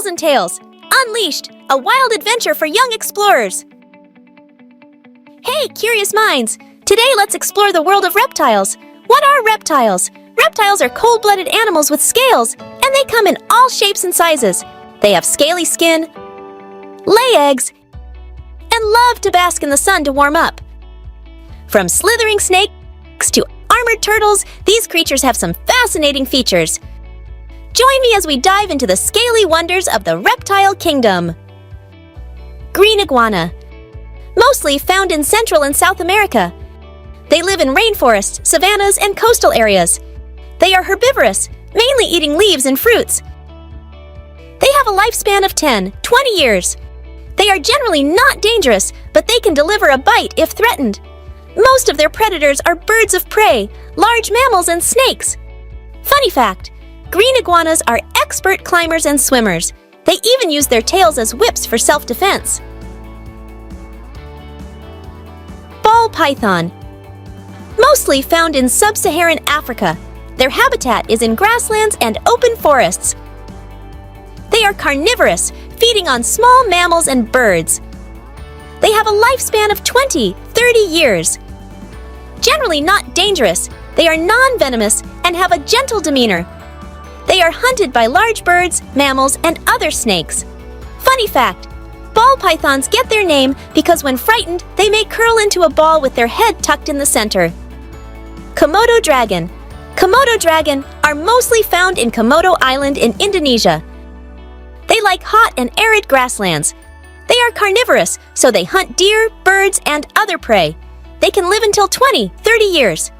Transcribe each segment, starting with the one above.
Tails and Tales, Unleashed, a wild adventure for young explorers. Hey, curious minds! Today let's explore the world of reptiles. What are reptiles? Reptiles are cold-blooded animals with scales, and they come in all shapes and sizes. They have scaly skin, lay eggs, and love to bask in the sun to warm up. From slithering snakes to armored turtles, these creatures have some fascinating features. Join me as we dive into the scaly wonders of the reptile kingdom. Green iguana. Mostly found in Central and South America. They live in rainforests, savannas, and coastal areas. They are herbivorous, mainly eating leaves and fruits. They have a lifespan of 10-20 years. They are generally not dangerous, but they can deliver a bite if threatened. Most of their predators are birds of prey, large mammals, and snakes. Funny fact, green iguanas are expert climbers and swimmers. They even use their tails as whips for self-defense. Ball python. Mostly found in sub-Saharan Africa. Their habitat is in grasslands and open forests. They are carnivorous, feeding on small mammals and birds. They have a lifespan of 20-30 years. Generally not dangerous, they are non-venomous and have a gentle demeanor. They are hunted by large birds, mammals, and other snakes. Funny fact, ball pythons get their name because when frightened, they may curl into a ball with their head tucked in the center. Komodo dragon. Komodo dragon are mostly found in Komodo Island in Indonesia. They like hot and arid grasslands. They are carnivorous, so they hunt deer, birds, and other prey. They can live until 20-30 years.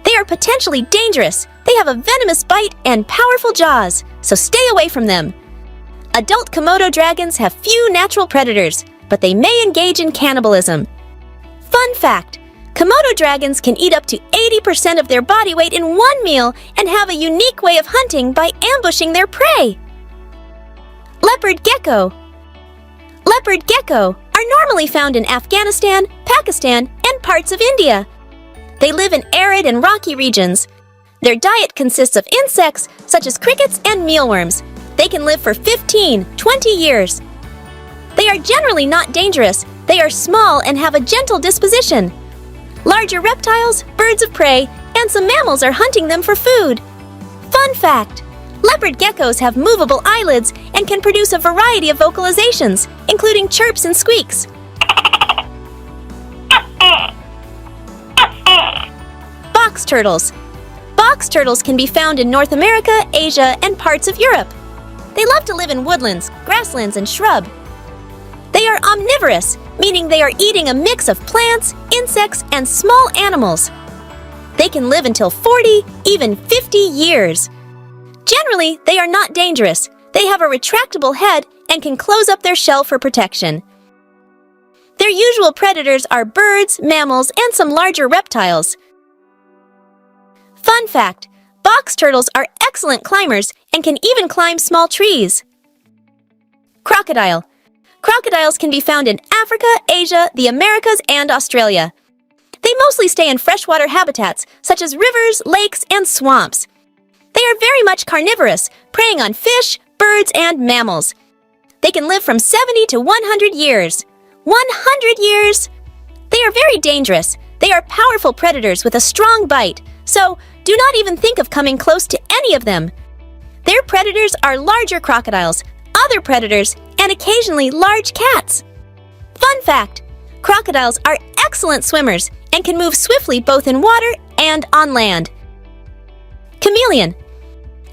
They are potentially dangerous. They have a venomous bite and powerful jaws, so stay away from them. Adult Komodo dragons have few natural predators, but they may engage in cannibalism. Fun fact, Komodo dragons can eat up to 80% of their body weight in one meal and have a unique way of hunting by ambushing their prey. Leopard gecko. Leopard gecko are normally found in Afghanistan, Pakistan, and parts of India. They live in arid and rocky regions. Their diet consists of insects such as crickets and mealworms. They can live for 15-20 years. They are generally not dangerous. They are small and have a gentle disposition. Larger reptiles, birds of prey, and some mammals are hunting them for food. Fun fact, leopard geckos have movable eyelids and can produce a variety of vocalizations, including chirps and squeaks. Box turtles. Box turtles can be found in North America, Asia, and parts of Europe. They love to live in woodlands, grasslands, and shrub. They are omnivorous, meaning they are eating a mix of plants, insects, and small animals. They can live until 40, even 50 years. Generally, they are not dangerous. They have a retractable head and can close up their shell for protection. Their usual predators are birds, mammals, and some larger reptiles. Fun fact, box turtles are excellent climbers and can even climb small trees. Crocodile. Crocodiles can be found in Africa, Asia, the Americas, and Australia. They mostly stay in freshwater habitats, such as rivers, lakes, and swamps. They are very much carnivorous, preying on fish, birds, and mammals. They can live from 70 to 100 years. 100 years! They are very dangerous. They are powerful predators with a strong bite, so do not even think of coming close to any of them. Their predators are larger crocodiles, other predators, and occasionally large cats. Fun fact, crocodiles are excellent swimmers and can move swiftly both in water and on land. Chameleon.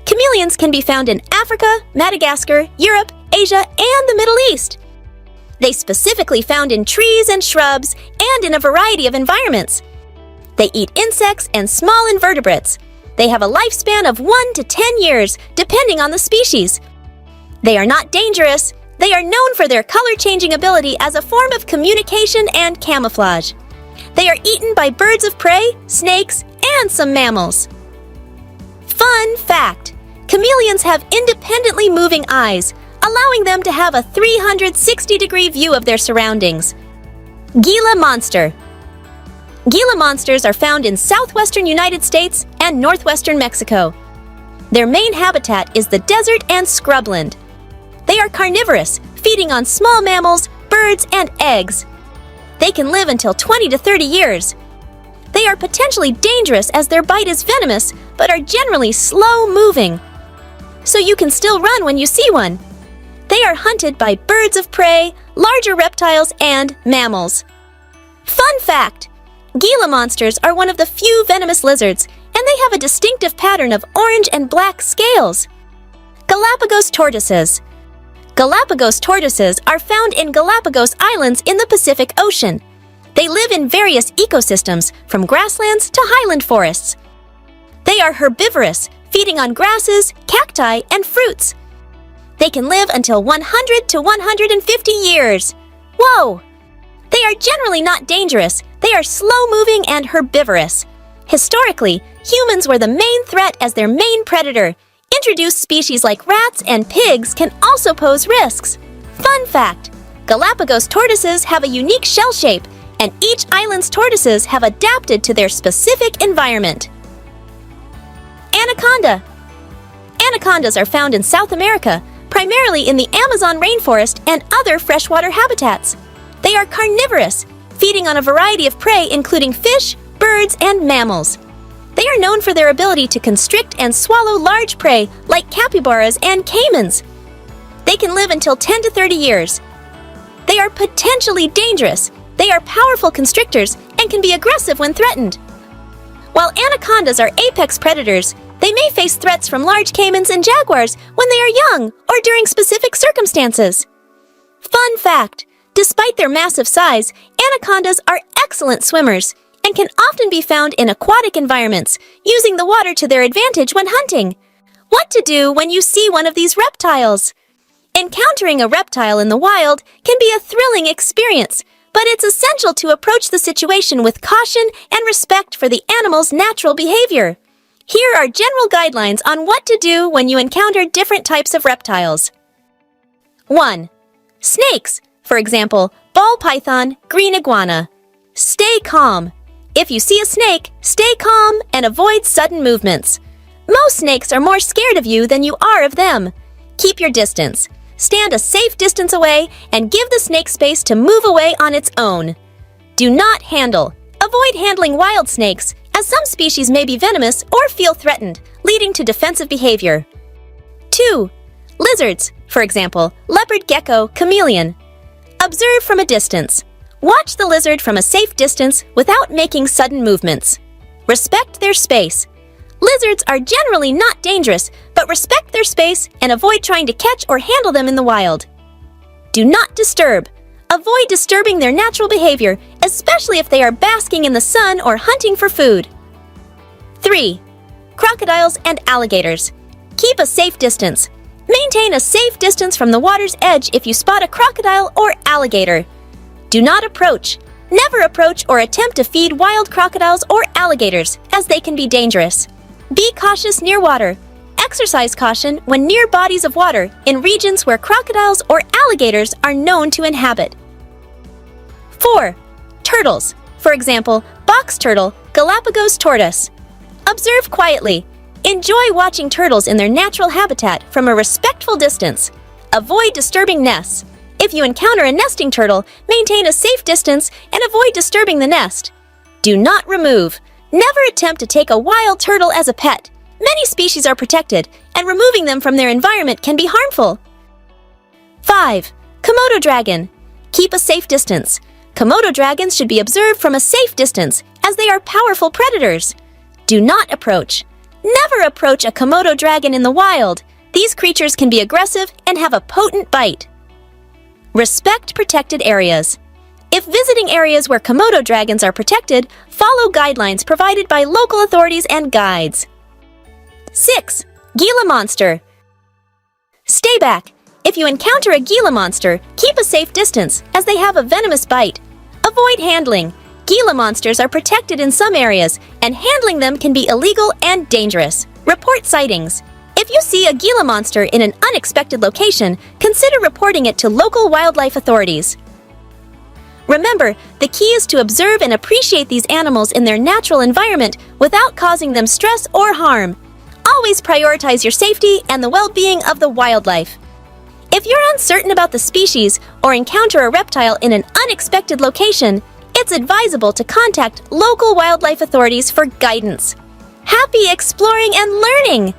Chameleons can be found in Africa, Madagascar, Europe, Asia, and the Middle East. They specifically found in trees and shrubs and in a variety of environments. They eat insects and small invertebrates. They have a lifespan of 1 to 10 years, depending on the species. They are not dangerous. They are known for their color-changing ability as a form of communication and camouflage. They are eaten by birds of prey, snakes, and some mammals. Fun fact, chameleons have independently moving eyes, allowing them to have a 360-degree view of their surroundings. Gila Monster. Gila monsters are found in southwestern United States and northwestern Mexico. Their main habitat is the desert and scrubland. They They are carnivorous, feeding on small mammals, birds, and eggs. They can live until 20 to 30 years. They are potentially dangerous as their bite is venomous, but are generally slow-moving. So you can still run when you see one. They are hunted by birds of prey, larger reptiles, and mammals. Fun fact! Gila monsters are one of the few venomous lizards, and they have a distinctive pattern of orange and black scales. Galapagos tortoises. Galapagos tortoises are found in Galapagos Islands in the Pacific Ocean. They live in various ecosystems, from grasslands to highland forests. They are herbivorous, feeding on grasses, cacti, and fruits. They can live until 100 to 150 years. Whoa! They are generally not dangerous. They are slow-moving and herbivorous. Historically, humans were the main threat as their main predator. Introduced species like rats and pigs can also pose risks. Fun fact! Galapagos tortoises have a unique shell shape, and each island's tortoises have adapted to their specific environment. Anaconda. Anacondas are found in South America, primarily in the Amazon rainforest and other freshwater habitats. They are carnivorous, feeding on a variety of prey including fish, birds, and mammals. They are known for their ability to constrict and swallow large prey like capybaras and caimans. They can live until 10 to 30 years. They are potentially dangerous. They are powerful constrictors and can be aggressive when threatened. While anacondas are apex predators, they may face threats from large caimans and jaguars when they are young or during specific circumstances. Fun fact! Despite their massive size, anacondas are excellent swimmers and can often be found in aquatic environments, using the water to their advantage when hunting. What to do when you see one of these reptiles? Encountering a reptile in the wild can be a thrilling experience, but it's essential to approach the situation with caution and respect for the animal's natural behavior. Here are general guidelines on what to do when you encounter different types of reptiles. 1. Snakes, for example, ball python, green iguana. Stay calm. If you see a snake, stay calm and avoid sudden movements. Most snakes are more scared of you than you are of them. Keep your distance. Stand a safe distance away and give the snake space to move away on its own. Do not handle. Avoid handling wild snakes, as some species may be venomous or feel threatened, leading to defensive behavior. 2. Lizards, for example, leopard gecko, chameleon. Observe from a distance. Watch the lizard from a safe distance without making sudden movements. Respect their space. Lizards are generally not dangerous, but respect their space and avoid trying to catch or handle them in the wild. Do not disturb. Avoid disturbing their natural behavior, especially if they are basking in the sun or hunting for food. 3. Crocodiles and alligators. Keep a safe distance. Maintain a safe distance from the water's edge if you spot a crocodile or alligator. Do not approach. Never approach or attempt to feed wild crocodiles or alligators, as they can be dangerous. Be cautious near water. Exercise caution when near bodies of water in regions where crocodiles or alligators are known to inhabit. 4. Turtles. For example, box turtle, Galapagos tortoise. Observe quietly. Enjoy watching turtles in their natural habitat from a respectful distance. Avoid disturbing nests. If you encounter a nesting turtle, maintain a safe distance and avoid disturbing the nest. Do not remove. Never attempt to take a wild turtle as a pet. Many species are protected, and removing them from their environment can be harmful. 5. Komodo dragon. Keep a safe distance. Komodo dragons should be observed from a safe distance, as they are powerful predators. Do not approach. Never approach a Komodo dragon in the wild. These creatures can be aggressive and have a potent bite. Respect protected areas. If visiting areas where Komodo dragons are protected, follow guidelines provided by local authorities and guides. 6. Gila Monster. Stay back. If you encounter a Gila Monster, keep a safe distance, as they have a venomous bite. Avoid handling. Gila monsters are protected in some areas, and handling them can be illegal and dangerous. Report sightings. If you see a Gila monster in an unexpected location, consider reporting it to local wildlife authorities. Remember, the key is to observe and appreciate these animals in their natural environment without causing them stress or harm. Always prioritize your safety and the well-being of the wildlife. If you're uncertain about the species or encounter a reptile in an unexpected location, it's advisable to contact local wildlife authorities for guidance. Happy exploring and learning!